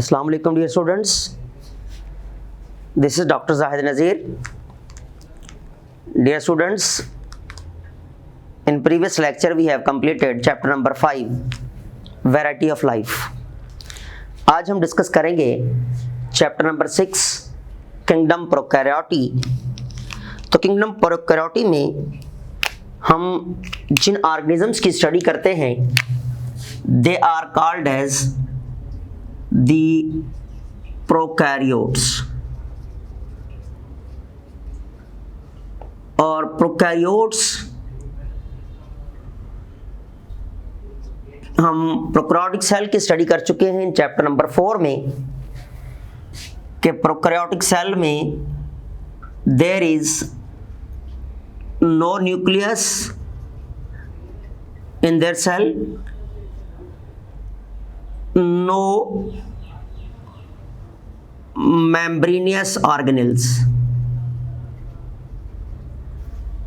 Assalamu alaikum dear students. This is Dr. Zahid Nazir. Dear students, in previous lecture we have completed chapter number 5 Variety of Life. आज हम discuss करेंगे chapter number 6 kingdom प्रोकैरियोटी। तो kingdom प्रोकैरियोटी में हम जिन organisms की study करते हैं they are called as the prokaryotes. और प्रोकैरियोट्स हम प्रोकैरियोटिक सेल की स्टडी कर चुके हैं इन चैप्टर नंबर 4 में कि प्रोकैरियोटिक सेल में there is no nucleus in their cell, no membranous organelles.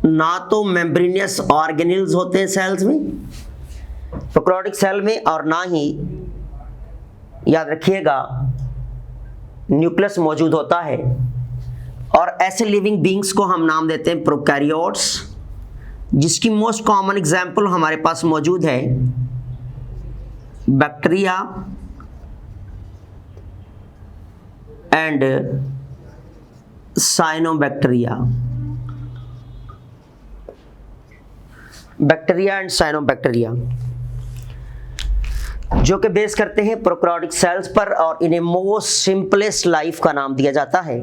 ना तो मेम्ब्रेनियस ऑर्गेनेल्स होते हैं सेल्स में प्रोकैरियोटिक सेल में, और ना ही याद रखिएगा न्यूक्लियस मौजूद होता है। और ऐसे लिविंग बींग्स को हम नाम देते हैं प्रोकैरियोट्स, जिसकी मोस्ट कॉमन एग्जांपल हमारे पास मौजूद है bacteria and cyanobacteria. Bacteria and cyanobacteria जो कि बेस करते हैं प्रोकैरियोटिक सेल्स पर, और इन्हें मोस्ट सिंपलेस्ट लाइफ का नाम दिया जाता है।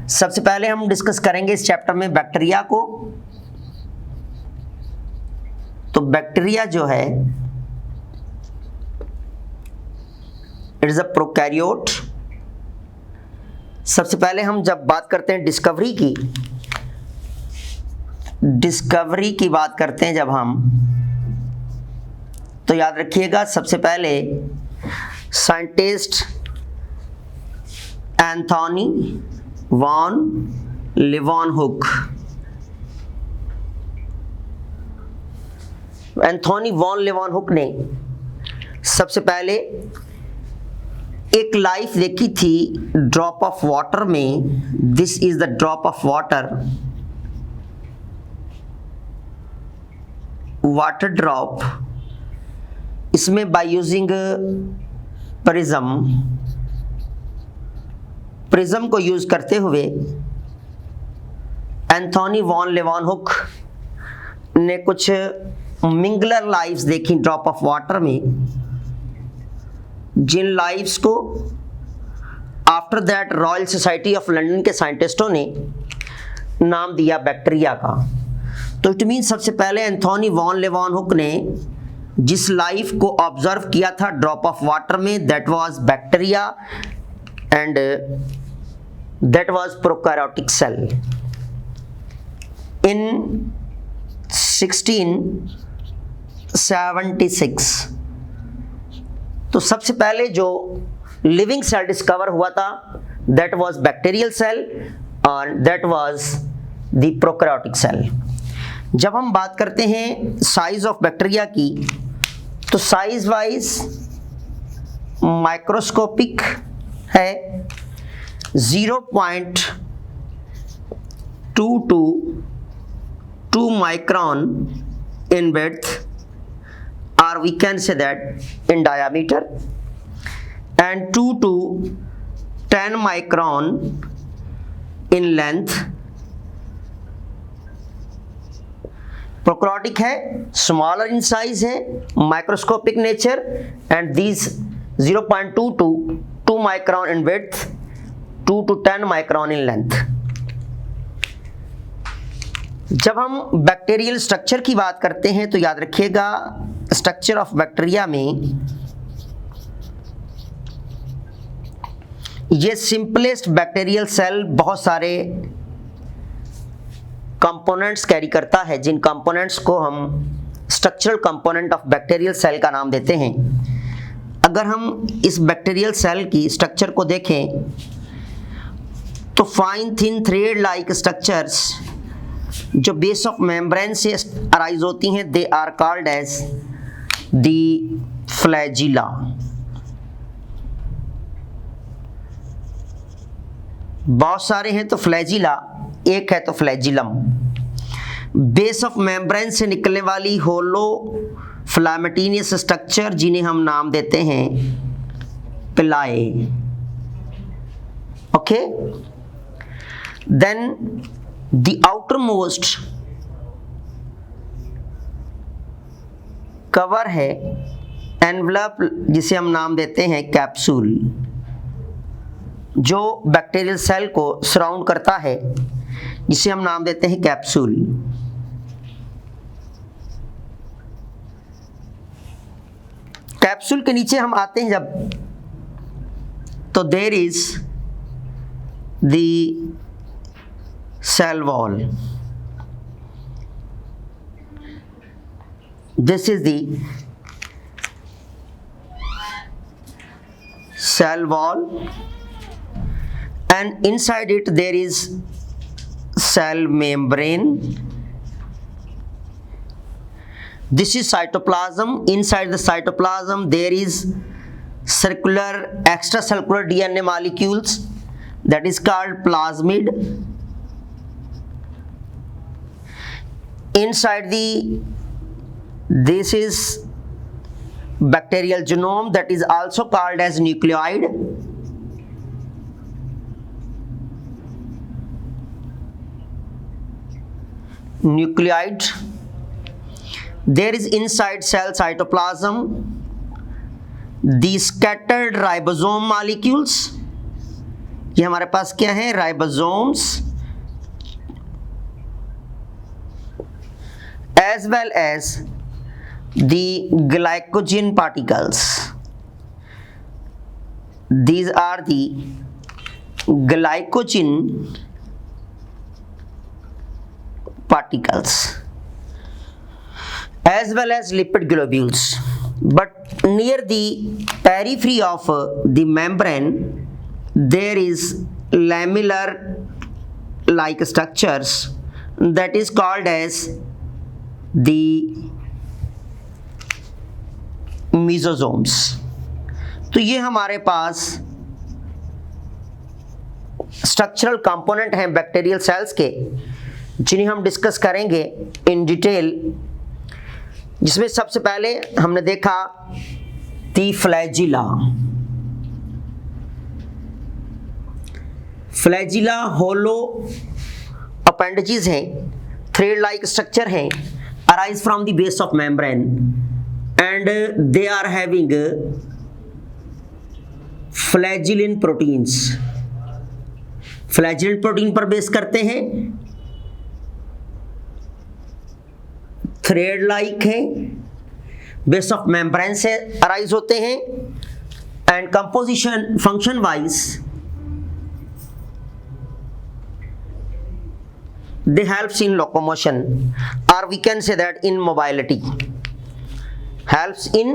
सबसे पहले हम डिस्कस करेंगे इस चैप्टर में बैक्टीरिया को। तो बैक्टीरिया जो है इट इज अ प्रोकैरियोट। सबसे पहले हम जब बात करते हैं डिस्कवरी की बात करते हैं जब हम, तो याद रखिएगा सबसे पहले scientist Antonie van Leeuwenhoek. Antonie van Leeuwenhoek ने सबसे पहले एक लाइफ देखी थी ड्रॉप ऑफ वाटर में। This is the drop of water drop. इसमें बाय यूजिंग प्रिज्म को यूज करते हुए एंथोनी वॉन लेवनहुक ने कुछ मिंगलर लाइव्स देखी ड्रॉप ऑफ वाटर में, जिन लाइव्स को after that royal society of London के साइंटिस्टों ने नाम दिया बैक्टीरिया का। तो इट मीन सबसे पहले एंथोनी वॉन लेवनहुक ने जिस लाइफ को ऑब्जर्व किया था ड्रॉप ऑफ वाटर में, that was bacteria and that was prokaryotic cell. In 1676 तो सबसे पहले जो लिविंग सेल डिस्कवर हुआ था दैट वाज बैक्टीरियल सेल और that was the prokaryotic cell. जब हम बात करते हैं साइज ऑफ बैक्टीरिया की, तो साइज वाइज माइक्रोस्कोपिक है, 0.2 micron in width, or we can say that in diameter, and 2 to 10 micron in length। Prokaryotic है, स्मॉलर इन साइज है, microscopic nature, and these 0.2 to 2 micron in width, 2 to 10 micron in length। जब हम bacterial structure की बात करते हैं तो याद रखिएगा स्ट्रक्चर ऑफ बैक्टीरिया में ये सिंपलेस्ट बैक्टीरियल सेल बहुत सारे कंपोनेंट्स कैरी करता है, जिन कंपोनेंट्स को हम structural component of bacterial cell का नाम देते हैं। अगर हम इस बैक्टीरियल सेल की स्ट्रक्चर को देखें तो fine thin thread like structures जो बेस ऑफ मेम्ब्रेन से अराइज होती हैं they are called as the flagella. बहुत सारे हैं तो फ्लैजिला, एक है तो फ्लैजिलम। बेस ऑफ मेम्ब्रेन से निकलने वाली होलो फ्लैमेटिनियस स्ट्रक्चर जिन्हें हम नाम देते हैं pili. Okay, then the outermost cover है एनवलप जिसे हम नाम देते हैं कैप्सूल, जो बैक्टीरियल सेल को सराउंड करता है जिसे हम नाम देते हैं कैप्सूल। कैप्सूल के नीचे हम आते हैं जब, तो there is the cell wall. This is the cell wall, and inside it there is cell membrane. This is cytoplasm. Inside the cytoplasm there is circular extracellular DNA molecules, that is called plasmid. Inside this is bacterial genome, that is also called as nucleoid. There is inside cell cytoplasm the scattered ribosome molecules. ये हमारे पास क्या है, ribosomes, as well as the glycogen particles. These are the glycogen particles, as well as lipid globules. But near the periphery of the membrane there is lamellar like structures, that is called as the मीजोसोम्स। तो ये हमारे पास structural component हैं bacterial cells के, जिन्हें हम discuss करेंगे in detail. जिसमें सबसे पहले हमने देखा दी फ्लैजिला। फ्लैजिला होलो अपेंडेजेस हैं, थ्रेड लाइक स्ट्रक्चर हैं, arise from the base of membrane, and they are having flagellin proteins. Flagellin protein पर बेस करते हैं, थ्रेड लाइक है, बेस ऑफ मेम्ब्रेन से अराइज होते हैं, and composition function wise they helps in locomotion, or we can say that in mobility, helps in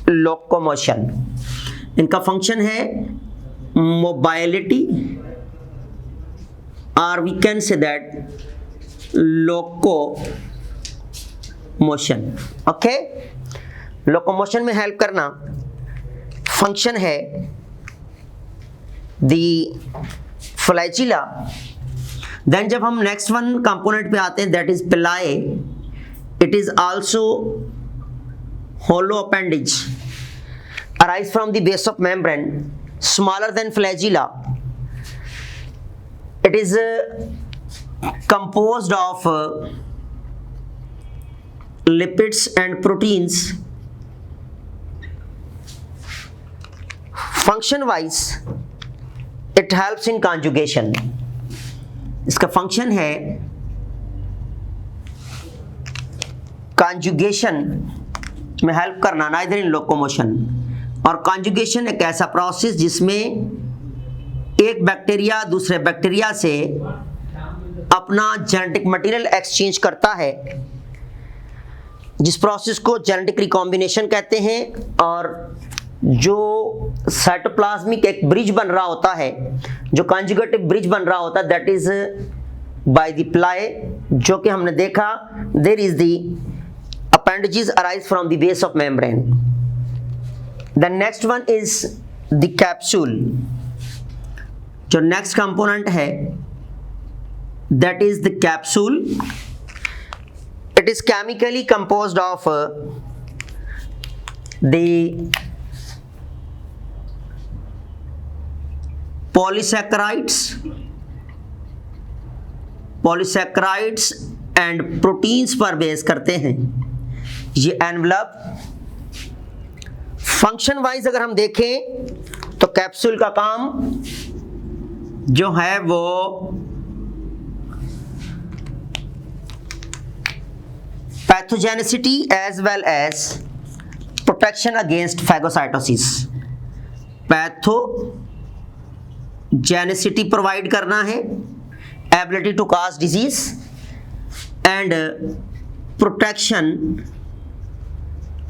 locomotion. इनका function है mobility, or we can say that locomotion. Okay, locomotion में help करना function है दी flagella. Then जब हम next one component पे आते हैं, दैट इज पिलाए, it is also hollow appendage, arise from the base of membrane, smaller than flagella. It is composed of lipids and proteins. Function wise it helps in conjugation. इसका function है conjugation में help करना, neither in locomotion. और conjugation एक ऐसा process जिसमें एक bacteria दूसरे बैक्टीरिया से अपना जेनेटिक मटेरियल एक्सचेंज करता है, जिस प्रोसेस को जेनेटिक रिकॉम्बिनेशन कहते हैं। और जो साइटोप्लाज्मिक एक ब्रिज बन रहा होता है, जो कॉन्जुगेटिव ब्रिज बन रहा होता है, that is by the pili, जो कि हमने देखा there is the appendages arise from the base of membrane. The next one is the capsule. जो नेक्स्ट कंपोनेंट है that is the capsule. It is chemically composed of the polysaccharides and proteins पर base करते हैं ये envelope. Function wise अगर हम देखें तो कैप्सूल का काम जो है वो pathogenicity as well as protection against phagocytosis. Pathogenicity provide करना है, ability to cause disease and protection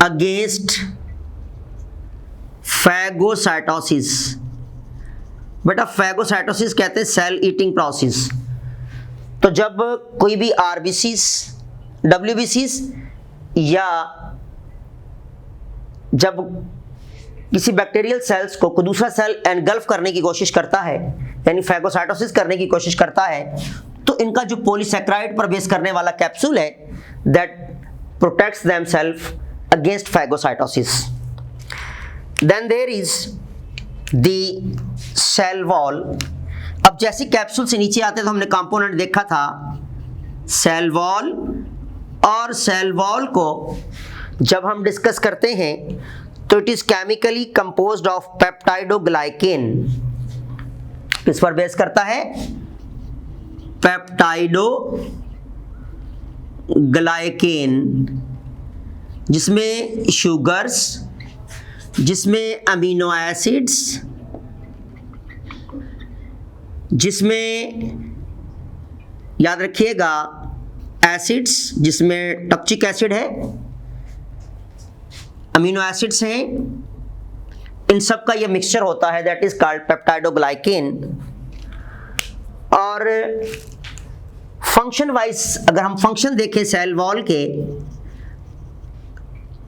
against phagocytosis. बेटा फैगोसाइटोसिस कहते हैं सेल ईटिंग प्रोसेस. तो जब कोई भी आरबीसीस, डब्ल्यूबीसीस या जब किसी बैक्टीरियल सेल्स को कोई दूसरा सेल एनगल्फ करने की कोशिश करता है, यानी फैगोसाइटोसिस करने की कोशिश करता है, तो इनका जो पॉलीसैकेराइड पर बेस करने वाला कैप्सूल है that protects themselves against phagocytosis. Then there is the cell wall. अब जैसे कैप्सूल से नीचे आते तो हमने कंपोनेंट देखा था सेल वॉल, और सेल वॉल को जब हम डिस्कस करते हैं तो it is chemically composed of peptidoglycan. किस पर बेस करता है? पेप्टाइडोग्लाइकेन, जिसमें शुगर्स, जिसमें अमीनो एसिड्स, जिसमें याद रखिएगा एसिड्स, जिसमें टॉक्सिक एसिड है, अमीनो एसिड्स हैं, इन सब का ये मिक्सचर होता है दैट इज कॉल्ड पेप्टाइडोग्लाइकेन. और फंक्शन वाइज अगर हम फंक्शन देखें सेल वॉल के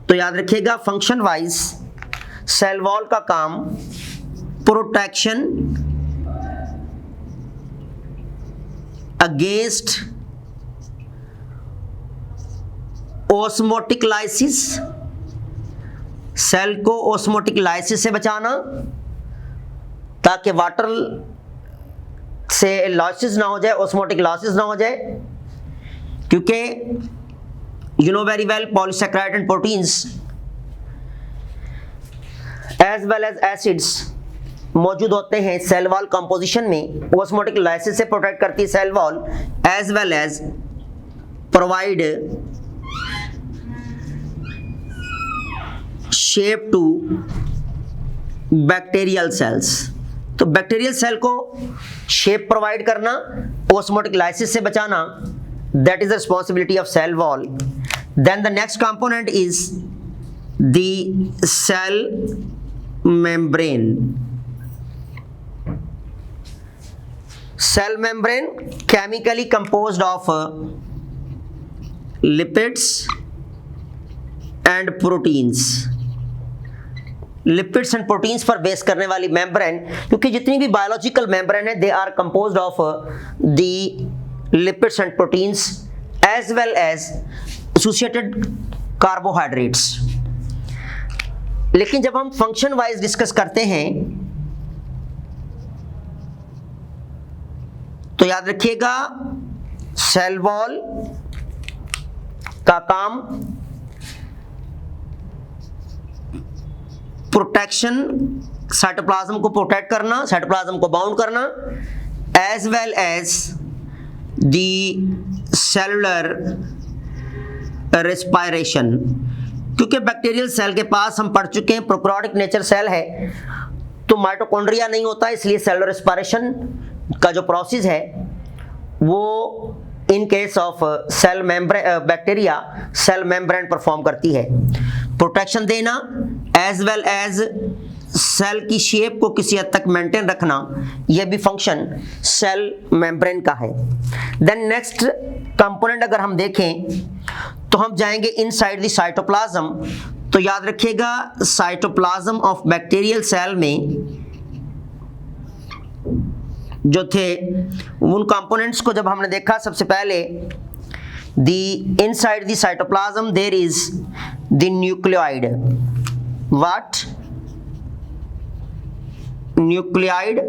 तो याद रखिएगा फंक्शन वाइज सेल वॉल का काम protection against osmotic lysis, cell को ओस्मोटिक लाइसिस से बचाना ताकि वाटर से लॉसेस ना हो जाए, ओस्मोटिक लॉसेस ना हो जाए, क्योंकि you know very well polysaccharide and proteins as well as acids मौजूद होते हैं सेल वॉल कंपोजिशन में. ओस्मोटिक लाइसिस से प्रोटेक्ट करती है cell wall as well as provide shape to bacterial cells. तो बैक्टीरियल सेल को शेप प्रोवाइड करना, ओस्मोटिक लाइसिस से बचाना, that is the responsibility of cell wall. Then the next component is the cell membrane. Cell membrane chemically composed of lipids and proteins. Lipids and proteins पर base करने वाली membrane, क्योंकि जितनी भी biological membrane है they are composed of the lipids and proteins as well as associated carbohydrates. लेकिन जब हम फंक्शन वाइज डिस्कस करते हैं तो याद रखिएगा सेल वॉल का काम प्रोटेक्शन, साइटोप्लाज्म को प्रोटेक्ट करना, साइटोप्लाज्म को बाउंड करना, as well as the cellular respiration. क्योंकि बैक्टीरियल सेल के पास हम पढ़ चुके हैं प्रोकैरियोटिक नेचर सेल है, तो माइटोकॉन्ड्रिया नहीं होता, इसलिए सेलुलर रेस्पिरेशन का जो प्रोसेस है वो in case of cell membrane bacteria cell membrane perform करती है. प्रोटेक्शन देना एज वेल एज सेल की शेप को किसी हद तक मेंटेन रखना, यह भी फंक्शन सेल मेम्ब्रेन का है. देन नेक्स्ट कंपोनेंट अगर हम देखें तो हम जाएंगे इनसाइड द साइटोप्लाज्म. तो याद रखिएगा साइटोप्लाज्म ऑफ बैक्टीरियल सेल में जो थे उन कंपोनेंट्स को जब हमने देखा, सबसे पहले the inside the cytoplasm there is the nucleoid. What? Nucleoid,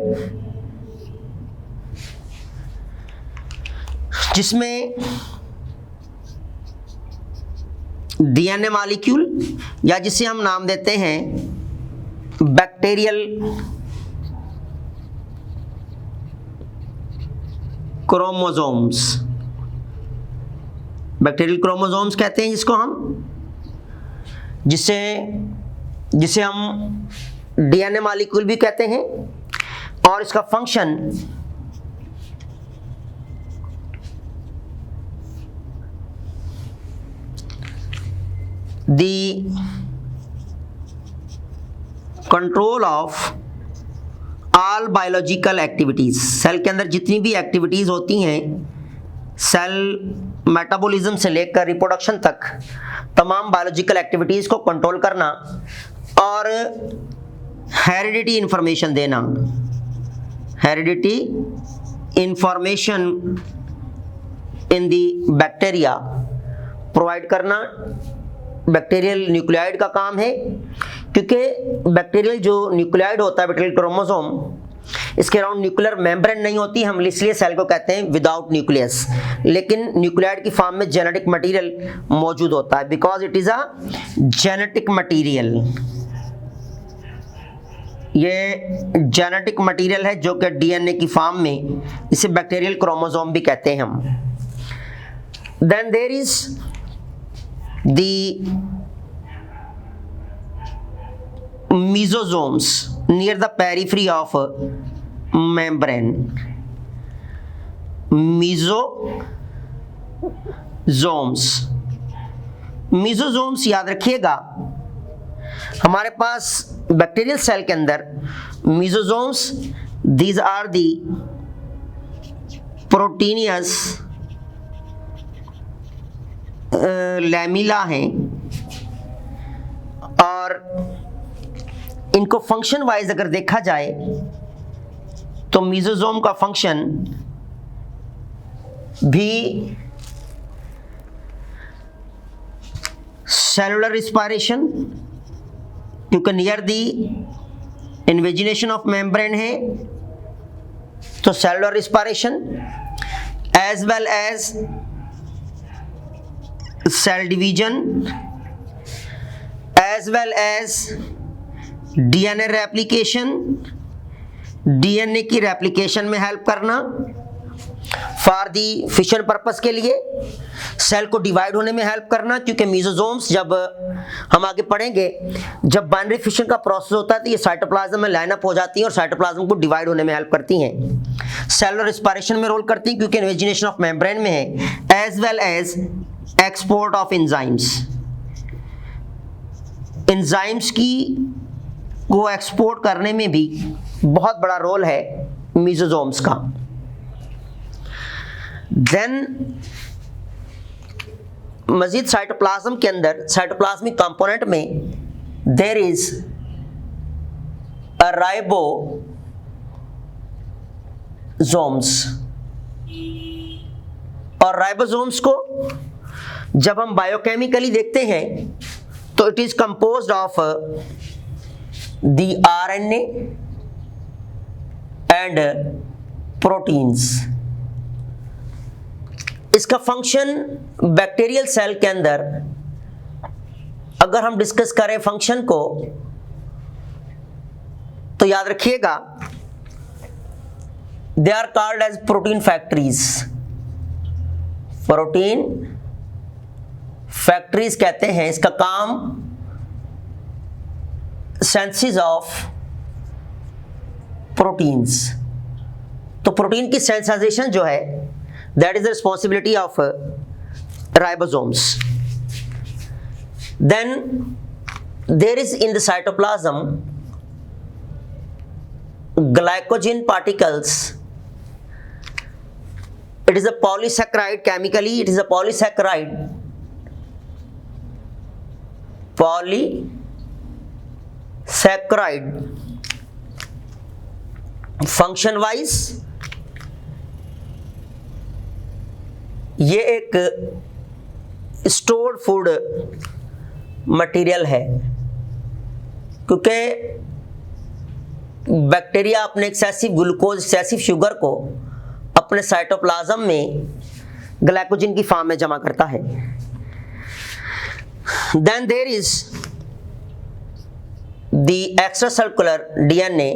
जिसमें डीएनए मॉलिक्यूल या जिसे हम नाम देते हैं बैक्टीरियल क्रोमोसोम्स, बैक्टीरियल क्रोमोसोम्स कहते हैं जिसको हम, जिसे हम डीएनए मॉलिक्यूल भी कहते हैं. और इसका function the control of all biological activities. Cell के अंदर जितनी भी एक्टिविटीज होती हैं, सेल मेटाबॉलिज्म से लेकर रिप्रोडक्शन तक तमाम बायोलॉजिकल एक्टिविटीज को कंट्रोल करना और हेरिडिटी इंफॉर्मेशन देना, heredity information in the bacteria provide करना बैक्टीरियल न्यूक्लियोइड का काम है. क्योंकि बैक्टीरियल जो न्यूक्लियोइड होता है, बैक्टीरियल क्रोमोसोम, इसके अराउंड न्यूक्लियर मेम्ब्रेन नहीं होती. हम इसलिए सेल को कहते हैं विदाउट न्यूक्लियस, लेकिन न्यूक्लियोइड की फॉर्म में जेनेटिक मटेरियल मौजूद होता है, because it is a genetic material. ये जेनेटिक मटेरियल है जो कि डीएनए की फॉर्म में, इसे बैक्टीरियल क्रोमोसोम भी कहते हैं हम. Then there is the mesosomes near the periphery of membrane. Mesosomes याद रखिएगा, हमारे पास बैक्टीरियल सेल के अंदर mesosomes, these are the proteinous lamella हैं, और इनको फंक्शन वाइज अगर देखा जाए तो मेसोसोम का फंक्शन भी सेलुलर रिस्पायरेशन, क्योंकि near the invagination of membrane है तो cellular respiration, as well as cell division, as well as DNA replication, DNA की replication में help करना, for the fission purpose के लिए सेल को डिवाइड होने में हेल्प करना. क्योंकि मेसोसोम्स, जब हम आगे पढ़ेंगे, जब बाइनरी फिशन का प्रोसेस होता है तो ये साइटोप्लाज्म में लाइन अप हो जाती हैं और साइटोप्लाज्म को डिवाइड होने में हेल्प करती हैं. सेलुलर रिस्पायरेशन में रोल करती हैं क्योंकि इन्वेजिनेशन ऑफ मेम्ब्रेन में है, as well as export of enzymes. Enzymes की को एक्सपोर्ट करने में भी बहुत बड़ा रोल है मेसोसोम्स का. देन मजीद साइटोप्लाज्म के अंदर, साइटोप्लाज्मिक कंपोनेंट में देयर इज अ राइबोसोम्स. और राइबोसोम्स को जब हम बायोकेमिकली देखते हैं तो it is composed of the RNA and proteins. इसका फंक्शन बैक्टीरियल सेल के अंदर अगर हम डिस्कस करें फंक्शन को तो याद रखिएगा, they are called as protein factories. Protein factories कहते हैं. इसका काम सेंसिस ऑफ प्रोटीन्स. तो प्रोटीन की सेंसाइजेशन जो है, that is the responsibility of ribosomes. Then there is in the cytoplasm glycogen particles. It is a polysaccharide. Chemically it is a polysaccharide. Function wise ये एक स्टोर्ड फूड मटेरियल है, क्योंकि bacteria अपने excessive glucose, excessive sugar को अपने cytoplasm में glycogen की form में जमा करता है। Then there is the extracellular DNA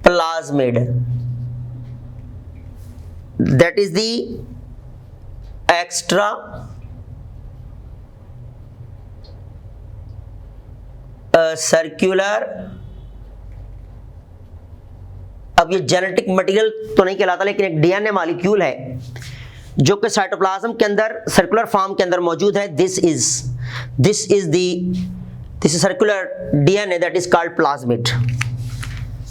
plasmid, that is the extra circular. अब ये जेनेटिक मटेरियल तो नहीं कहलाता, लेकिन एक डीएनए मॉलिक्यूल है जो कि साइटोप्लाज्म के अंदर सर्कुलर फॉर्म के अंदर मौजूद है। This is circular DNA that is called plasmid.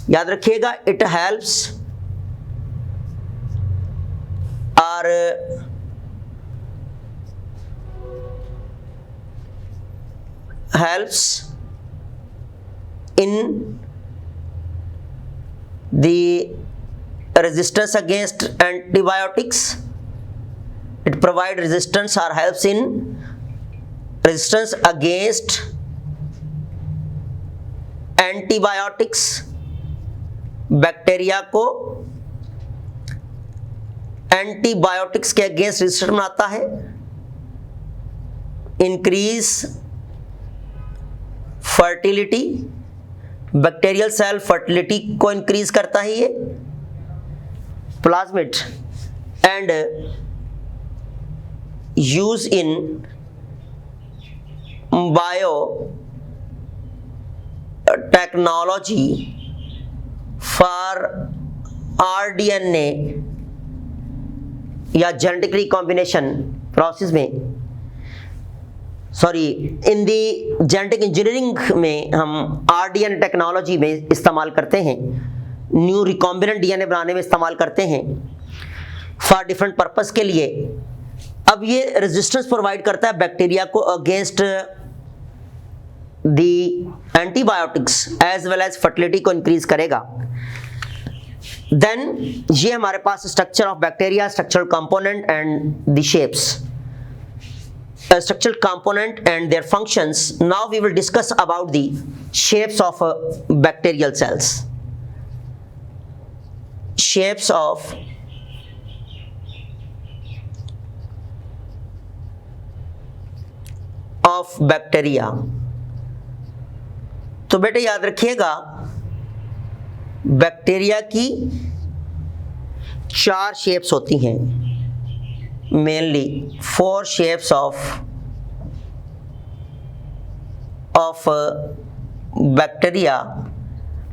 याद रखिएगा, it helps in the resistance against antibiotics. It provides resistance or helps in resistance against antibiotics। Bacteria को एंटीबायोटिक्स के अगेंस्ट रेजिस्टेंट बनाता है। Increase fertility, bacterial cell fertility को increase करता है ये plasmid. And use in biotechnology for rDNA या genetic recombination process में, इन दी जेनेटिक इंजीनियरिंग में हम आरडीएनए टेक्नोलॉजी में इस्तेमाल करते हैं, न्यू रिकॉम्बिनेंट डीएनए बनाने में इस्तेमाल करते हैं फॉर डिफरेंट पर्पस के लिए। अब ये रेजिस्टेंस प्रोवाइड करता है बैक्टीरिया को against the antibiotics as well as fertility को इंक्रीज करेगा। देन ये हमारे पास structure of bacteria, structural component and the shapes, structural component and their functions. Now we will discuss about the shapes of bacterial cells. Shapes of bacteria. तो बेटे याद रखिएगा, bacteria की 4 शेप्स होती हैं, mainly 4 shapes of bacteria।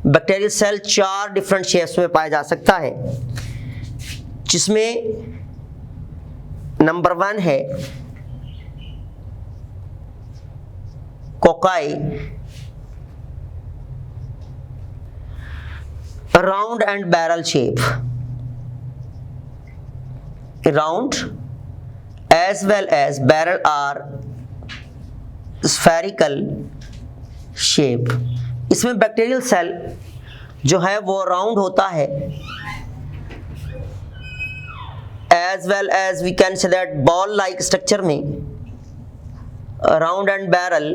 Bacterial cell 4 different shapes में पाया जा सकता है, जिसमें नंबर 1 है cocci, round and barrel shape, round as well as barrel are spherical shape। इसमें बैक्टीरियल सेल जो है वो राउंड होता है, as well as we can say that ball like structure में round and barrel,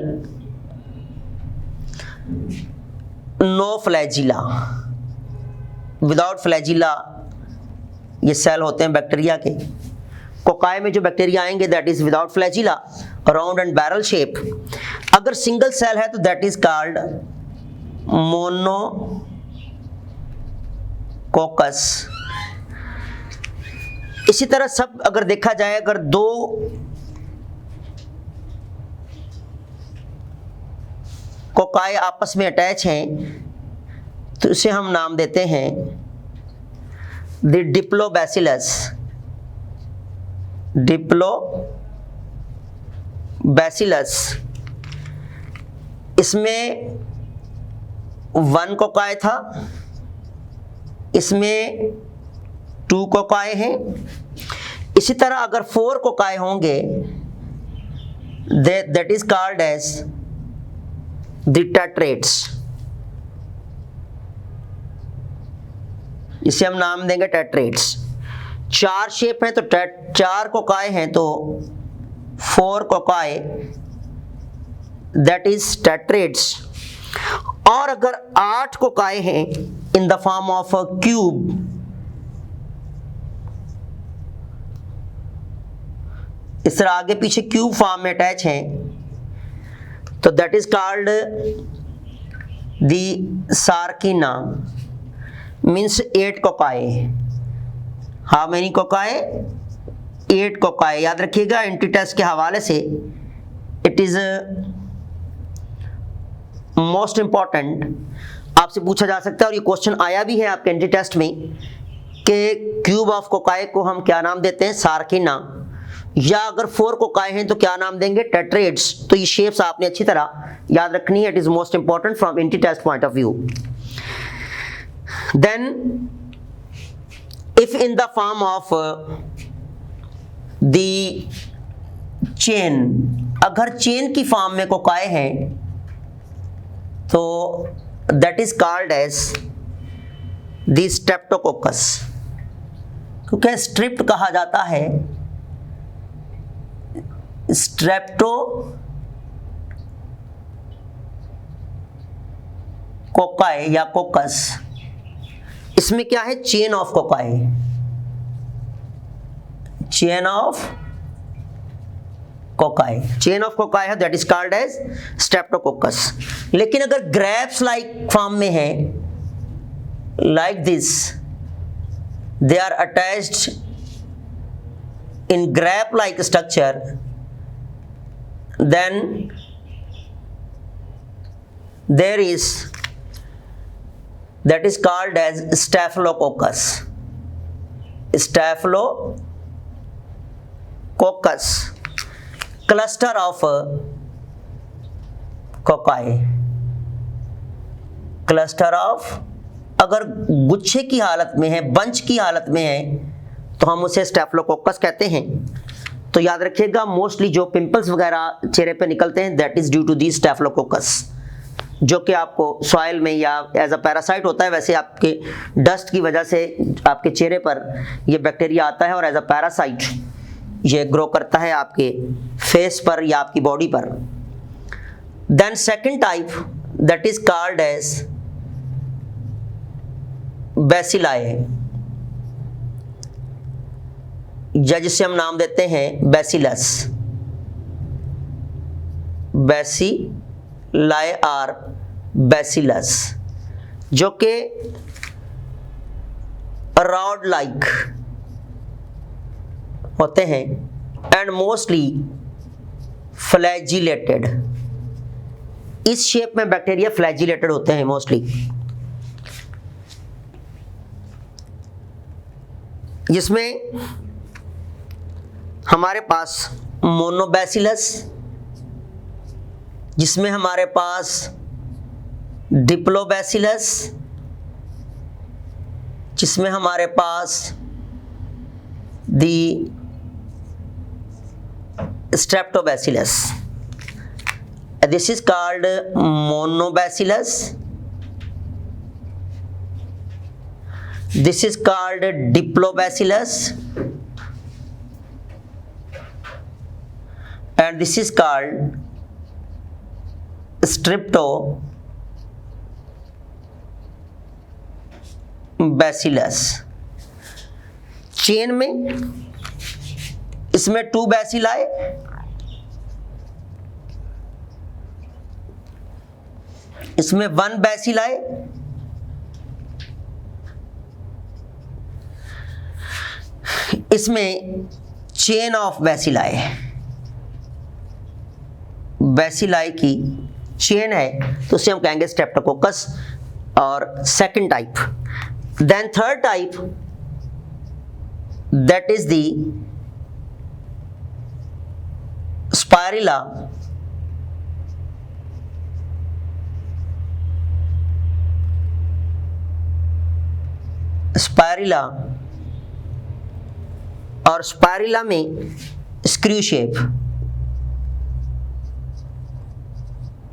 no flagella, without flagella ये cell होते हैं बैक्टीरिया के। कोकाई में जो बैक्टीरिया आएंगे that is without flagella, round and barrel shape. अगर सिंगल सेल है तो दैट इज कॉल्ड मोनोकोकस। इसी तरह सब अगर देखा जाए, अगर 2 कोकाई आपस में अटैच हैं तो इसे हम नाम देते हैं द डिप्लोबैसिलस। डिप्लोबैसिलस, इसमें 1 कोकाई था, इसमें 2 कोकाई हैं। इसी तरह अगर 4 कोकाई होंगे that is called as the tetrads. इसे हम नाम देंगे टेट्रेट्स। 4 शेप हैं तो 4 कोकाई हैं तो 4 कोकाई, दैट इज टेट्रेड्स। और अगर 8 कोकाई हैं इन the form of a cube, इस तरह आगे पीछे क्यूब फॉर्म में अटैच हैं, तो that is called the सार्किना, means 8 cocci. How many cocci? 8 cocci. याद रखिएगा एंटी टेस्ट के हवाले से इट इज मोस्ट इंपॉर्टेंट। आपसे पूछा जा सकता है और ये क्वेश्चन आया भी है आपके एंटी टेस्ट में कि क्यूब ऑफ कोकाई को हम क्या नाम देते हैं? सार्किना। या अगर 4 कोकाई हैं तो क्या नाम देंगे? टेट्रेड्स। तो ये शेप्स आपने अच्छी तरह याद रखनी है। It is most important from any test point of view. Then if in the form of the chain, अगर चेन की फॉर्म में कोकाई हैं तो that is called as the streptococcus। क्योंकि स्ट्रिप्ट कहा जाता है स्ट्रेप्टोकोकाई या कोकस। इसमें क्या है? Chain of cocci, chain of cocci, chain of cocci है, that is called as streptococcus. लेकिन अगर ग्रैप्स लाइक फॉर्म में है, like this, they are attached in grape like structure, then there is that is called as staphylococcus, staphylococcus cluster of cocci, cluster of, अगर गुच्छे की हालत में है, बंच की हालत में है तो हम उसे स्टैफिलोकोकस कहते हैं। तो याद रखिएगा मोस्टली जो पिंपल्स वगैरह चेहरे पे निकलते हैं that is due to the staphylococcus, जो कि आपको सॉइल में या एज अ पैरासाइट होता है, वैसे आपके डस्ट की वजह से आपके चेहरे पर ये बैक्टीरिया आता है और एज अ पैरासाइट ये ग्रो करता है आपके फेस पर या आपकी बॉडी पर। Then second type that is called as bacilli, या जिसे हम नाम देते हैं बेसिलस, बेसिलाई और बेसिलस, जो कि रॉड लाइक होते हैं एंड मोस्टली फ्लैजिलेटेड। इस शेप में बैक्टीरिया फ्लैजिलेटेड होते हैं मोस्टली, जिसमें हमारे पास मोनोबैसिलस, जिसमें हमारे पास डिप्लोबैसिलस, जिसमें हमारे पास the streptobacillus. This is called monobacillus, this is called diplobacillus and this is called streptobacillus। Chain में इसमें 2 बैसिलाई, इसमें 1 बैसिलाई, इसमें चेन ऑफ बैसिलाई, बैसिलाई की चेन है तो उसे हम कहेंगे स्ट्रेप्टोकोकस और second type. Then third type that is the spirilla, spirilla, और स्पाइरिला में स्क्रू शेप,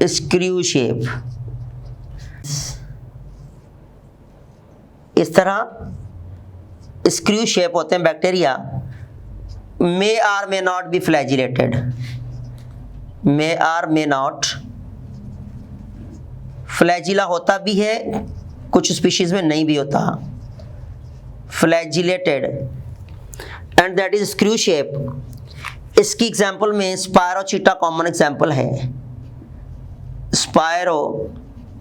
स्क्रू शेप, इस तरह स्क्रू शेप होते हैं bacteria, may or may not be flagellated, may or may not, flagella होता भी है, कुछ स्पीशीज में नहीं भी होता, flagellated, and that is screw shape. इसकी एग्जांपल में स्पायरोचीटा कॉमन एग्जांपल है, स्पायरोचीटा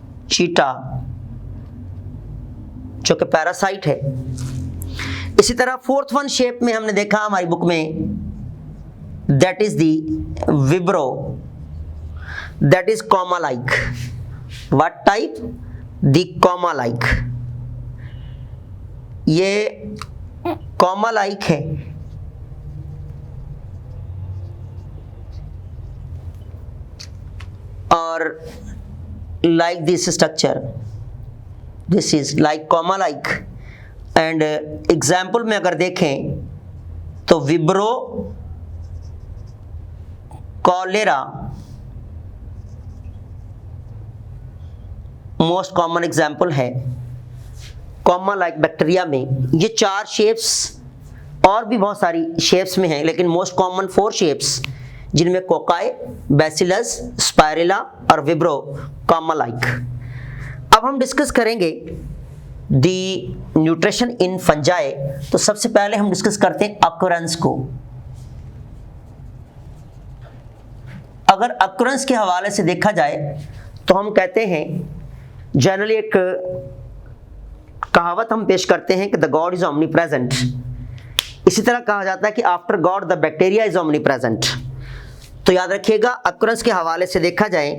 जो कि पैरासाइट है। इसी तरह फोर्थ वन शेप में हमने देखा हमारी बुक में, that is the विब्रो, that is comma like. What type? The comma like. ये कॉमा लाइक है, और like this structure, this is like comma like, and example में अगर देखें तो विब्रो कॉलेरा मोस्ट कॉमन एग्जाम्पल है कॉमा लाइक बैक्टीरिया में। ये 4 शेप्स, और भी बहुत सारी शेप्स में हैं, लेकिन मोस्ट कॉमन 4 शेप्स जिनमें कोकाई, बैसिलस, स्पायरेला और विब्रो कॉमा लाइक। अब हम डिस्कस करेंगे दी न्यूट्रिशन इन फंजाई। तो सबसे पहले हम डिस्कस करते हैं अक्रेंस को। अगर अक्रेंस के हवाले से देखा जाए तो हम कहते हैं, जनरली एक कहावत हम पेश करते हैं कि the God is omni present. इसी तरह कहा जाता है कि after God the bacteria is omni present. तो याद रखिएगा, अक्रेंस के हवाले से देखा जाए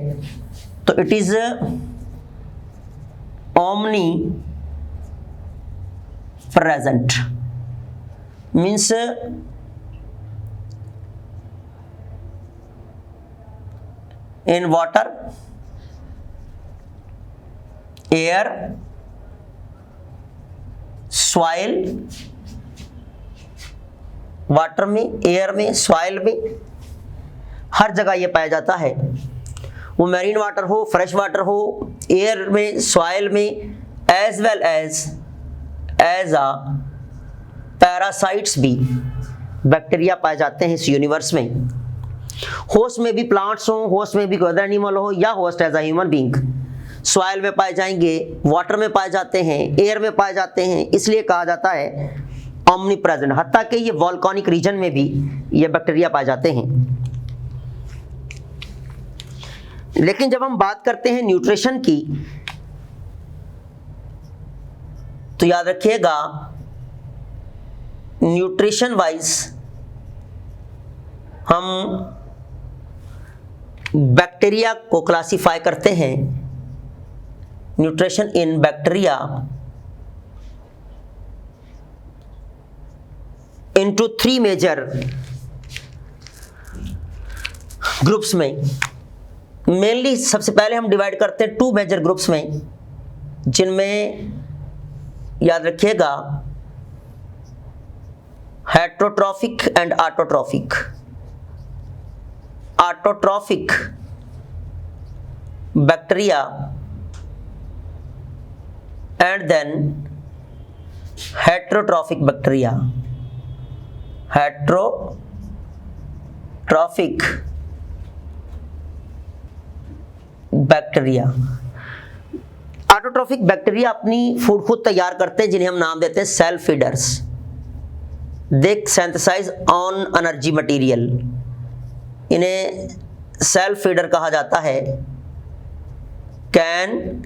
तो it is omni present, means in water, air, soil, water में, एयर में, सॉइल में, हर जगह ये पाया जाता है। वो मैरीन वाटर हो, फ्रेश वाटर हो, एयर में, सॉइल में, एज वेल एज आ पैरासाइट्स भी बैक्टीरिया पाए जाते हैं इस यूनिवर्स में। होस्ट में भी प्लांट्स हो, होस्ट में भी कोई अदर एनिमल हो, या host as a human being. Soil में पाए जाएंगे, वाटर में पाए जाते हैं, एयर में पाए जाते हैं, इसलिए कहा जाता है ओमनी प्रेजेंट। हत्ता कि ये वोल्केनिक रीजन में भी ये बैक्टीरिया पाए जाते हैं। लेकिन जब हम बात करते हैं न्यूट्रिशन की, तो याद रखिएगा, न्यूट्रिशन वाइज हम बैक्टीरिया को क्लासिफाई करते हैं। Nutrition in bacteria into 3 major groups में। मेनली सबसे पहले हम डिवाइड करते हैं 2 मेजर ग्रुप्स में, जिनमें याद रखिएगा heterotrophic and autotrophic. Autotrophic bacteria and then heterotrophic bacteria. Heterotrophic bacteria, autotrophic bacteria अपनी फूड खुद तैयार करते हैं, जिन्हें हम नाम देते हैं self feeders. They synthesize own energy material, इन्हें सेल्फ फीडर कहा जाता है। कैन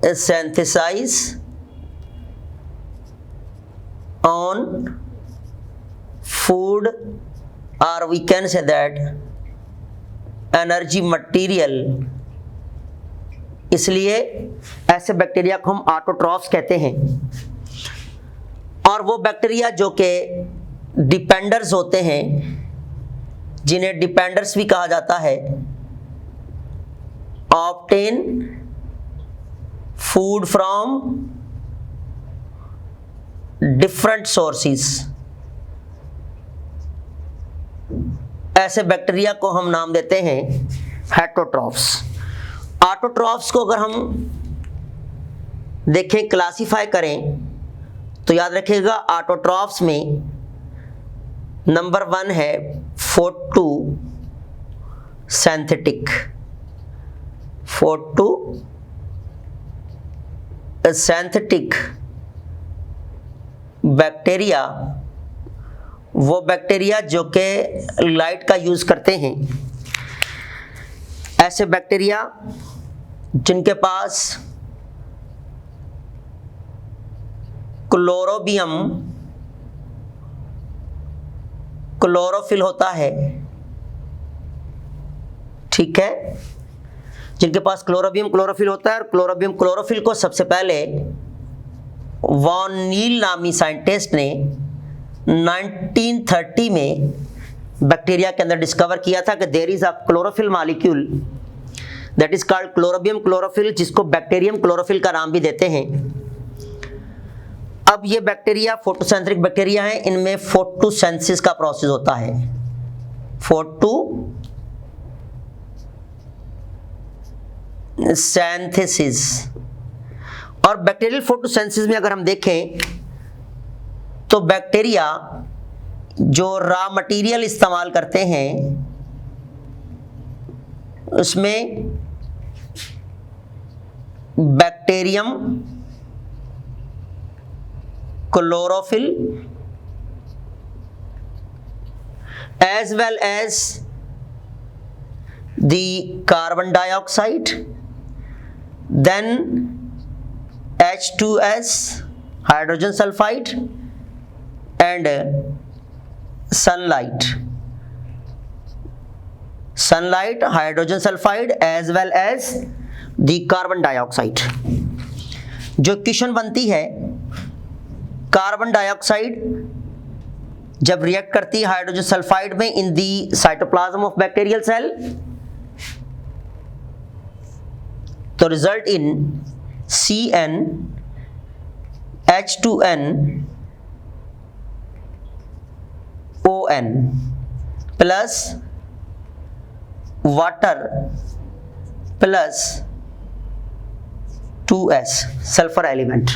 सिंथेसाइज ऑन फूड, और we can say that energy material. इसलिए ऐसे बैक्टीरिया को हम ऑटोट्रॉफ्स कहते हैं। और वो बैक्टीरिया जो कि डिपेंडर्स होते हैं, जिन्हें डिपेंडर्स भी कहा जाता है, obtain food from different sources. ऐसे बैक्टीरिया को हम नाम देते हैं हेट्रोट्रॉफ्स। ऑटोट्रॉफ्स को अगर हम देखें, क्लासिफाई करें, तो याद रखिएगा ऑटोट्रॉफ्स में नंबर 1 है फोटोसिंथेटिक। फोटोसिंथेटिक बैक्टीरिया वो बैक्टीरिया जो कि लाइट का यूज करते हैं। ऐसे बैक्टीरिया जिनके पास क्लोरोफिल होता है, ठीक है, जिनके पास क्लोरोफिल होता है। और क्लोरोफिल को सबसे पहले वॉन नील नामी साइंटिस्ट ने 1930 में बैक्टीरिया के अंदर डिस्कवर किया था कि there is a chlorophyll molecule that is called chlorophyll, जिसको बैक्टीरियम क्लोरोफिल का नाम भी देते हैं। अब ये बैक्टीरिया फोटोसिंथेटिक बैक्टीरिया है, इनमें फोटोसिंथेसिस का प्रोसेस होता है। फोटोसिंथेसिस। और बैक्टीरियल फोटोसिंथेसिस में अगर हम देखें तो बैक्टीरिया जो रॉ मटेरियल इस्तेमाल करते हैं उसमें bacterium chlorophyll as well as the carbon dioxide, then H2S hydrogen sulfide and sunlight, hydrogen sulfide as well as the carbon dioxide। जो इक्वेशन बनती है, कार्बन डाइऑक्साइड जब रिएक्ट करती है हाइड्रोजन सल्फाइड में in the cytoplasm of bacterial cell, तो result in CnH2nOn plus water plus 2s sulphur element.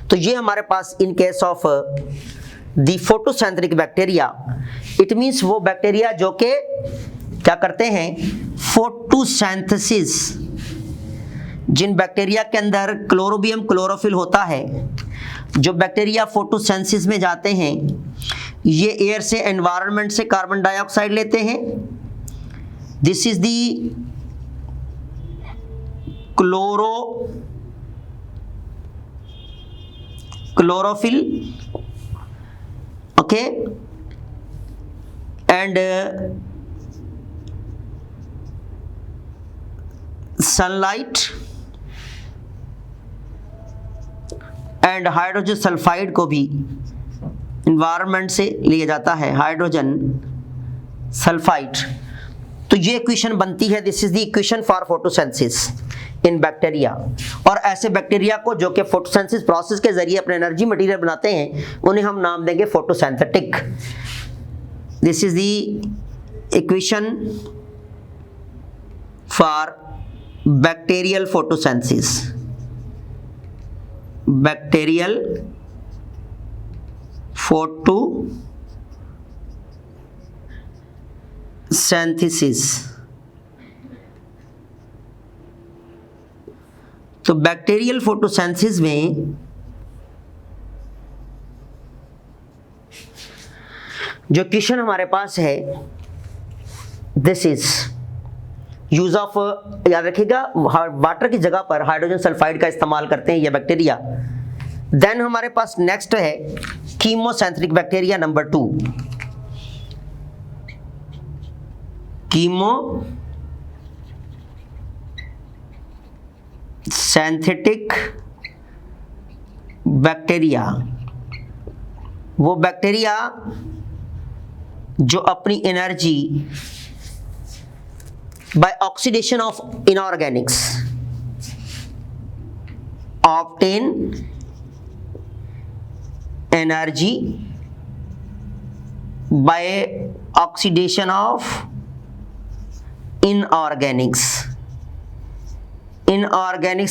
तो ये हमारे पास in case of the photosynthetic bacteria, it means वो बैक्टीरिया जो कि क्या करते हैं, फोटोसिंथेसिस। जिन बैक्टीरिया के अंदर क्लोरोफिल होता है, जो बैक्टीरिया फोटोसिंथेसिस में जाते हैं, ये एयर से, एनवायरनमेंट से कार्बन डाइऑक्साइड लेते हैं। This is the chlorophyll, okay, and sunlight and hydrogen sulphide को भी इन्वायरमेंट से लिया जाता है, हाइड्रोजन सल्फाइड। तो ये इक्वेशन बनती है, this is the equation for photosynthesis in bacteria. और ऐसे बैक्टीरिया को जो कि फोटोसिंथेसिस प्रोसेस के जरिए अपने एनर्जी मटेरियल बनाते हैं, उन्हें हम नाम देंगे photosynthetic. This is the equation for bacterial photosynthesis, bacterial photosynthesis. तो बैक्टीरियल फोटोसिंथेसिस में जो क्वेश्चन हमारे पास है, दिस इज यूज ऑफ, याद रखिएगा वाटर की जगह पर हाइड्रोजन सल्फाइड का इस्तेमाल करते हैं ये बैक्टीरिया। देन हमारे पास नेक्स्ट है chemosynthetic bacteria number 2, chemosynthetic bacteria. वो बैक्टीरिया जो अपनी energy by oxidation of inorganics obtain energy by oxidation of inorganics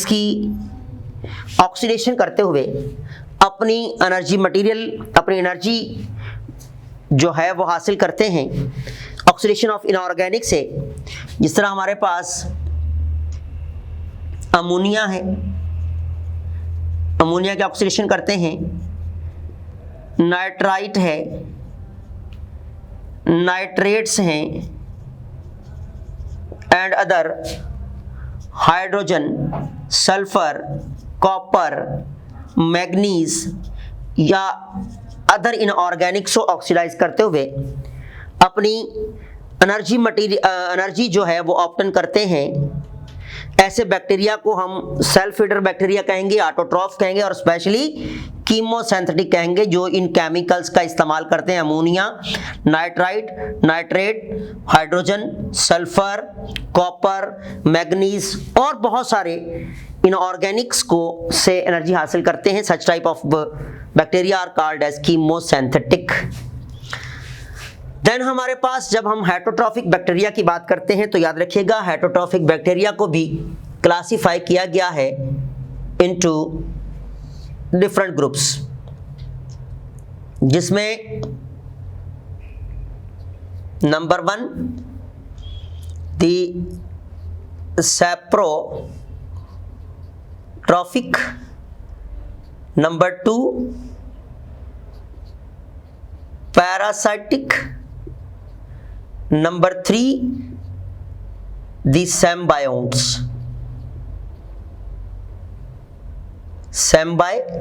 की ऑक्सीडेशन करते हुए अपनी एनर्जी जो है वो हासिल करते हैं ऑक्सीडेशन ऑफ इनऑर्गेनिक से। जिस तरह हमारे पास अमोनिया है, अमोनिया के ऑक्सीडेशन करते हैं, नाइट्राइट है, नाइट्रेट्स हैं, and other hydrogen, sulphur, copper, manganese या अदर इनऑर्गेनिक्स को ऑक्सीडाइज करते हुए अपनी एनर्जी जो है वो ऑप्टेन करते हैं। ऐसे बैक्टीरिया को हम सेल्फ फीडर बैक्टीरिया कहेंगे, ऑटोट्रॉफ कहेंगे और स्पेशली कीमोसिंथेटिक कहेंगे, जो इन केमिकल्स का इस्तेमाल करते हैं। Ammonia, nitrite, nitrate, hydrogen, sulphur, copper, manganese और बहुत सारे इनऑर्गेनिक्स को से एनर्जी हासिल करते हैं। Such type of bacteria are called as chemosynthetic. Then हमारे पास जब हम हेटरोट्रॉफिक बैक्टीरिया की बात करते हैं तो याद रखिएगा हेटरोट्रॉफिक बैक्टीरिया को भी क्लासिफाई किया गया है इनटू डिफरेंट ग्रुप्स, जिसमें number 1 the saprotrophic, number 2 parasitic, number 3 the symbiotes. Symbiotes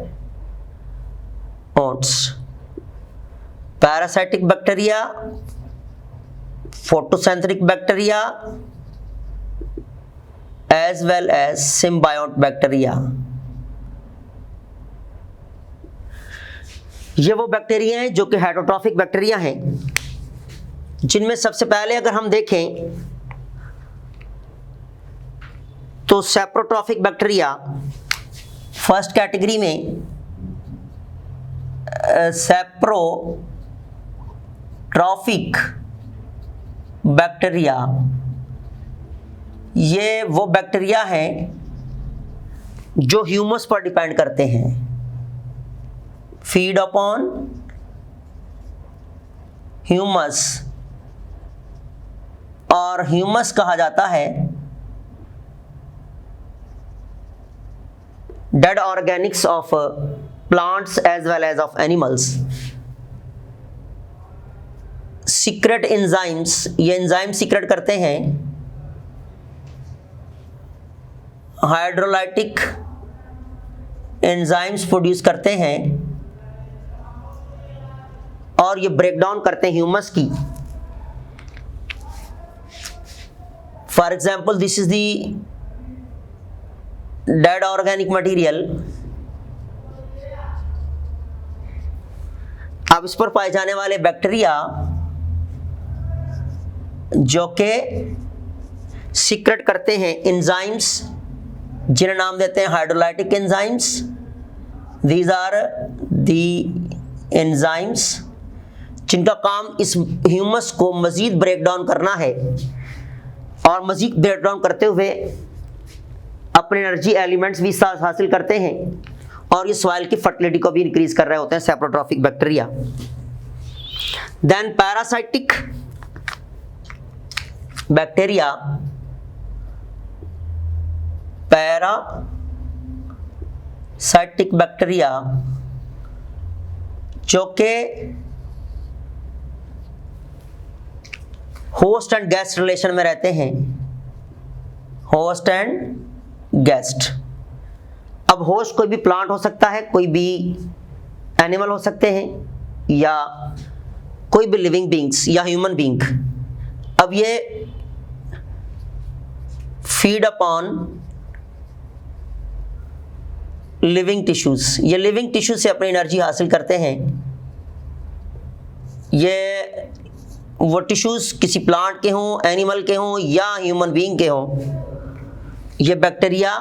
parasitic bacteria, photosynthetic bacteria as well as symbiote bacteria. ये वो बैक्टीरिया हैं जो कि हेटरोट्रॉफिक बैक्टीरिया हैं, जिनमें सबसे पहले अगर हम देखें तो सैप्रोट्रॉफिक बैक्टीरिया फर्स्ट कैटेगरी में सैप्रोट्रॉफिक बैक्टीरिया, ये वो बैक्टीरिया हैं जो ह्यूमस पर डिपेंड करते हैं, फीड अपॉन ह्यूमस, और ह्यूमस कहा जाता है dead organics of plants as well as of animals. Secrete enzymes, ये एंजाइम सीक्रेट करते हैं हाइड्रोलाइटिक एंजाइम्स प्रोड्यूस करते हैं और ये ब्रेक डाउन करते हैं ह्यूमस की। For example this is the dead organic material. अब इस पर पाए जाने वाले बैक्टीरिया जो के सीक्रेट करते हैं एंजाइम्स, जिन्हें नाम देते हैं hydrolytic enzymes. These are the enzymes जिनका काम इस ह्यूमस को मजीद ब्रेक डाउन करना है और मजीद ब्रेक डाउन करते हुए अपने एनर्जी एलिमेंट्स भी हासिल करते हैं और ये सॉइल की फर्टिलिटी को भी इंक्रीज कर रहे होते हैं saprotrophic bacteria. Then parasitic bacteria, parasitic bacteria जो के होस्ट एंड गेस्ट रिलेशन में रहते हैं, होस्ट एंड गेस्ट। अब होस्ट कोई भी प्लांट हो सकता है, कोई भी एनिमल हो सकते हैं, या कोई भी लिविंग बींग्स या ह्यूमन बींग। अब ये फीड अपॉन लिविंग टिश्यूज, ये लिविंग टिश्यू से अपनी एनर्जी हासिल करते हैं। ये वो टिश्यूज किसी प्लांट के हों, एनिमल के हों या ह्यूमन बीइंग के हों, ये बैक्टीरिया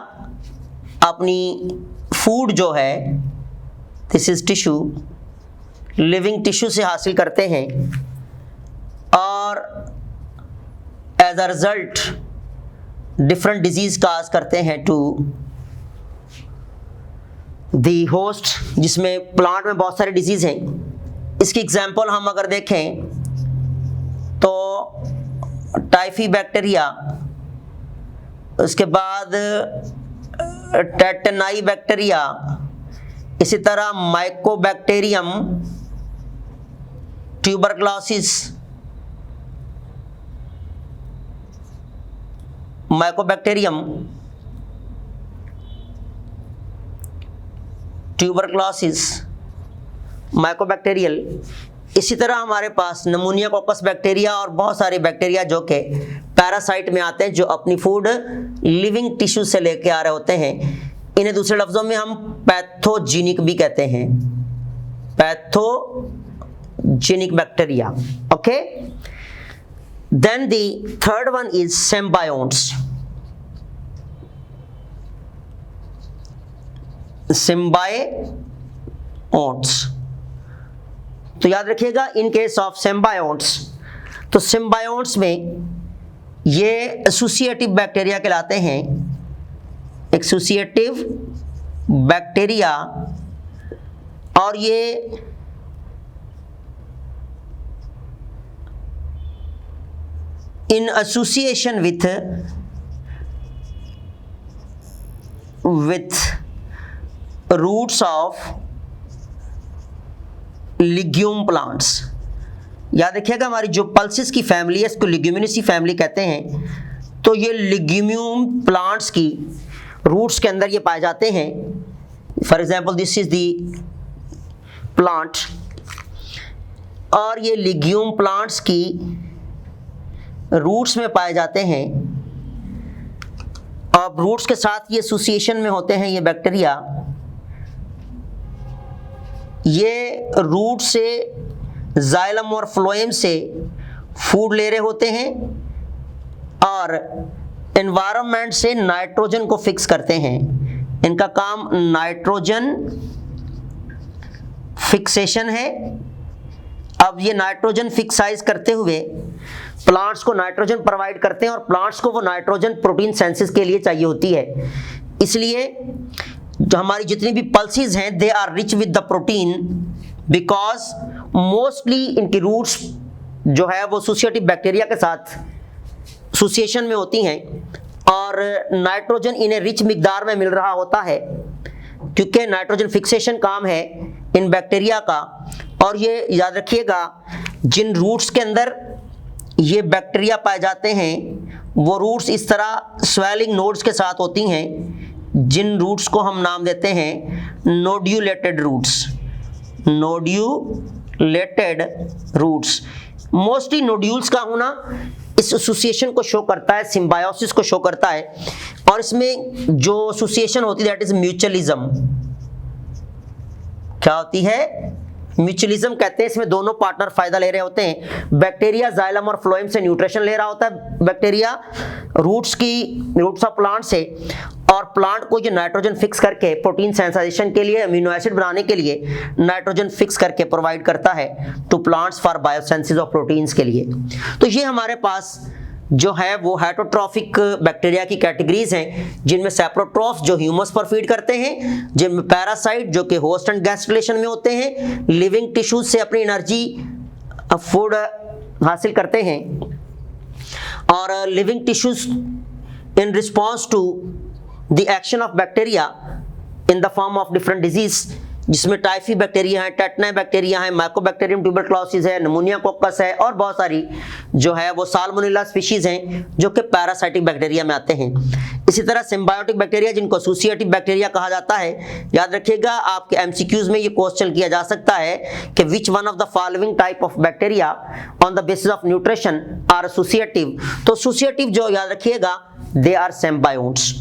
अपनी फूड जो है, this is tissue, living tissue से हासिल करते हैं और as a result different disease cause करते हैं टू दी होस्ट, जिसमें प्लांट में बहुत सारे डिजीज हैं। इसकी एग्जाम्पल हम अगर देखें तो टाइफी बैक्टीरिया, उसके बाद टेटनाई बैक्टीरिया, इसी तरह Mycobacterium, tuberculosis, Mycobacterium, tuberculosis, mycobacterial. इसी तरह हमारे पास नमूनियाकोकस बैक्टीरिया और बहुत सारे बैक्टीरिया जो कि पैरासाइट में आते हैं, जो अपनी फूड लिविंग टिश्यू से लेके आ रहे होते हैं। इन्हें दूसरे लफ्जों में हम पैथोजेनिक भी कहते हैं, pathogenic bacteria. Okay, then the third one is symbiotes. Symbiotes, तो याद रखिएगा इन केस ऑफ सिम्बायोट्स, तो सिम्बायोट्स में ये एसोसिएटिव बैक्टीरिया कहलाते हैं, एसोसिएटिव बैक्टीरिया। और ये in association with roots of legume plants. याद रखिएगा हमारी जो पल्सिस की फैमिली है इसको लिग्यूमिनेसी फैमिली कहते हैं। तो ये लिग्यूम प्लांट्स की रूट्स के अंदर ये पाए जाते हैं। For example this is the plant, और ये लिग्यूम प्लांट्स की रूट्स में पाए जाते हैं। अब रूट्स के साथ ये एसोसिएशन में होते हैं ये बैक्टीरिया। ये रूट से, जाइलम और फ्लोएम से फूड ले रहे होते हैं और एनवायरनमेंट से नाइट्रोजन को फिक्स करते हैं। इनका काम नाइट्रोजन फिक्सेशन है। अब ये नाइट्रोजन फिक्साइज करते हुए प्लांट्स को नाइट्रोजन प्रोवाइड करते हैं, और प्लांट्स को वो नाइट्रोजन प्रोटीन सेंसिस के लिए चाहिए होती है। इसलिए जो हमारी जितनी भी पल्सेस हैं they are rich with the protein, because mostly इनकी रूट्स जो है वो एसोसिएटिव बैक्टीरिया के साथ एसोसिएशन में होती हैं, और नाइट्रोजन इन्हें रिच मिकदार में मिल रहा होता है, क्योंकि नाइट्रोजन फिक्सेशन काम है इन बैक्टीरिया का। और ये याद रखिएगा जिन रूट्स के अंदर ये बैक्टीरिया पाए जाते हैं वो रूट्स इस तरह स्वेलिंग नोड्स के साथ होती हैं, जिन रूट्स को हम नाम देते हैं नोड्यूलेटेड रूट्स, नोड्यूलेटेड रूट्स। मोस्टली नोड्यूल्स का होना इस एसोसिएशन को शो करता है, सिम्बायोसिस को शो करता है। और इसमें जो एसोसिएशन होती है दैट इज म्यूचुअलिज्म। क्या होती है? म्यूचुअलिज्म कहते हैं। इसमें दोनों पार्टनर फायदा ले रहे होते हैं। बैक्टीरिया जाइलम और फ्लोएम से न्यूट्रिशन ले रहा होता है, बैक्टीरिया रूट्स ऑफ प्लांट से, और प्लांट को जो नाइट्रोजन फिक्स करके प्रोटीन सेंसाइजेशन के लिए, अमीनो एसिड बनाने के लिए नाइट्रोजन फिक्स करके प्रोवाइड करता है to plants for biosynthesis of proteins के लिए। तो ये हमारे पास जो है वो हेटरोट्रॉफिक बैक्टीरिया की कैटेगरीज हैं, जिनमें सेप्रोट्रॉफ्स जो ह्यूमस पर फीड करते हैं, जिनमें पैरासाइट जो कि होस्ट एंड गेस्ट रिलेशन में होते हैं, लिविंग टिश्यूज से अपनी एनर्जी फूड हासिल करते हैं, और living tissues in response to the action of bacteria in the form of different disease, जिसमें टाइफी बैक्टीरिया है, टेटनाई बैक्टीरिया है, माइकोबैक्टीरियम ट्यूबरक्लोसिस है, नमूनियाकोकस है, और बहुत सारी जो है वो साल्मोनेला स्पीशीज हैं जो कि पैरासाइटिक बैक्टीरिया में आते हैं। इसी तरह सिम्बायोटिक बैक्टीरिया जिनको एसोसिएटिव बैक्टीरिया कहा जाता है। याद रखिएगा आपके एमसीक्यूज में ये क्वेश्चन किया जा सकता है कि which one of the following type of bacteria on the basis of nutrition are associative. तो एसोसिएटिव जो याद रखिएगा they are symbiotes.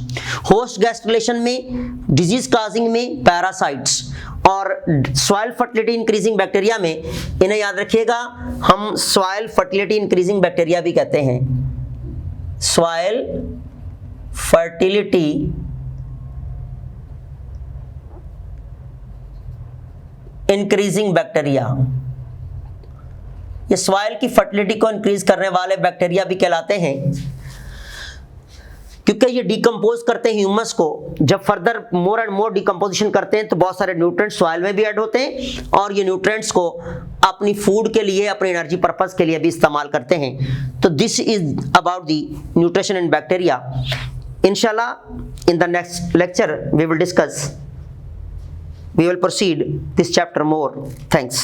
Host guest relation में, डिजीज काजिंग में पैरासाइट्स, और सॉइल फर्टिलिटी इंक्रीजिंग बैक्टीरिया में इन्हें याद रखिएगा हम सॉइल फर्टिलिटी इंक्रीजिंग बैक्टीरिया भी कहते हैं। सॉइल फर्टिलिटी इंक्रीजिंग बैक्टीरिया, ये सॉइल की फर्टिलिटी को इंक्रीज करने वाले बैक्टीरिया भी कहलाते हैं। क्योंकि ये डिकम्पोज करते हैं ह्यूमस को, जब further more and more decomposition करते हैं तो बहुत सारे न्यूट्रिएंट्स सॉइल में भी ऐड होते हैं और ये न्यूट्रिएंट्स को अपनी फूड के लिए, अपने एनर्जी पर्पस के लिए भी इस्तेमाल करते हैं। तो this is about the nutrition in bacteria. इंशाल्लाह in the next lecture we will proceed this chapter more. Thanks.